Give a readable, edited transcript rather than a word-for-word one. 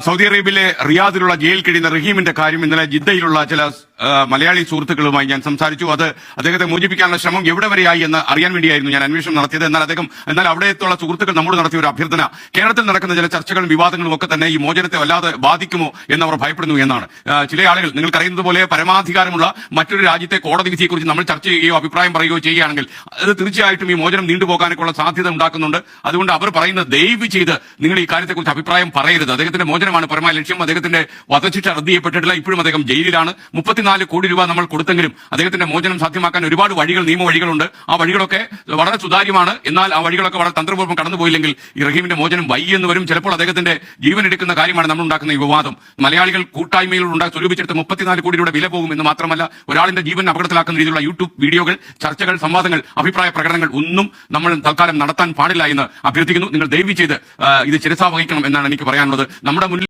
Saudi അറേബ്യയിലെ റിയാദിലുള്ള jail കഴിയുന്ന റഹീമിന്റെ കാര്യം ഇന്നലെ ജിദ്ദയിലുള്ള ചില മലയാളി സുഹൃത്തുക്കളുമായി ഞാൻ സംസാരിച്ചു. അത് അദ്ദേഹത്തെ മോചിപ്പിക്കാനുള്ള ശ്രമം എവിടെ വരെയായി എന്ന് അറിയാൻ വേണ്ടിയായിരുന്നു ഞാൻ അന്വേഷണം നടത്തിയത്. എന്നാൽ അവിടെയുള്ള സുഹൃത്തുക്കൾ നമ്മോട് നടത്തിയ ഒരു അഭ്യർത്ഥന, കേരളത്തിൽ നടക്കുന്ന ചില ചർച്ചകളും വിവാദങ്ങളും ഒക്കെ തന്നെ ഈ മോചനത്തെ വല്ലാതെ ബാധിക്കുമോ എന്നവർ ഭയപ്പെടുന്നു എന്നാണ്. ചില ആളുകൾ നിങ്ങൾക്കറിയുന്നത് പോലെ പരമാധികാരമുള്ള മറ്റൊരു രാജ്യത്തെ കോടതി വിധിയെക്കുറിച്ച് നമ്മൾ ചർച്ച ചെയ്യുകയോ അഭിപ്രായം പറയുകയോ ചെയ്യുകയാണെങ്കിൽ അത് തീർച്ചയായിട്ടും ഈ മോചനം നീണ്ടുപോകാനൊക്കെയുള്ള സാധ്യത ഉണ്ടാക്കുന്നുണ്ട്. അതുകൊണ്ട് അവർ പറയുന്നത്, ദയവ് ചെയ്ത് നിങ്ങൾ ഈ കാര്യത്തെക്കുറിച്ച് അഭിപ്രായം പറയരുത്. അദ്ദേഹത്തിന്റെ മോചനമാണ് പരമായ ലക്ഷ്യം. അദ്ദേഹത്തിന്റെ വധശിക്ഷ റദ്ദ് ചെയ്യപ്പെട്ടിട്ടില്ല. ഇപ്പോഴും അദ്ദേഹം ജയിലിലാണ്. 34 കോടി രൂപ നമ്മൾ കൊടുത്തെങ്കിലും അദ്ദേഹത്തിന്റെ മോചനം സാധ്യമാക്കാൻ ഒരുപാട് വഴികൾ, നിയമവഴികളുണ്ട്. ആ വഴികളൊക്കെ വളരെ സുതാര്യമാണ്. എന്നാൽ ആ വഴികളൊക്കെ വളരെ തന്ത്രപൂർവ്വം കടന്നുപോയില്ലെങ്കിൽ ഈ റഹീമിന്റെ മോചനം വൈകിയെന്ന് വരും. ചിലപ്പോൾ അദ്ദേഹത്തിന്റെ ജീവൻ എടുക്കുന്ന കാര്യമാണ് നമ്മൾ ഉണ്ടാക്കുന്ന ഈ വിവാദം. മലയാളികൾ കൂട്ടായ്മയിലൂടെ സ്വരൂപിച്ചെടുത്ത് 34 കോടി രൂപയുടെ വില പോകും എന്ന് മാത്രമല്ല, ഒരാളിന്റെ ജീവൻ അപകടത്തിലാക്കുന്ന രീതിയിലുള്ള യൂട്യൂബ് വീഡിയോകൾ, ചർച്ചകൾ, സംവാദങ്ങൾ, അഭിപ്രായ പ്രകടനങ്ങൾ ഒന്നും നമ്മൾ തൽക്കാലം നടത്താൻ പാടില്ല എന്ന് അഭ്യർത്ഥിക്കുന്നു. നിങ്ങൾ ദയവ് ചെയ്ത് ഇത് ശിരസാ വഹിക്കണം എന്നാണ് എനിക്ക് പറയാനുള്ളത്. നമ്മുടെ മുന്നിൽ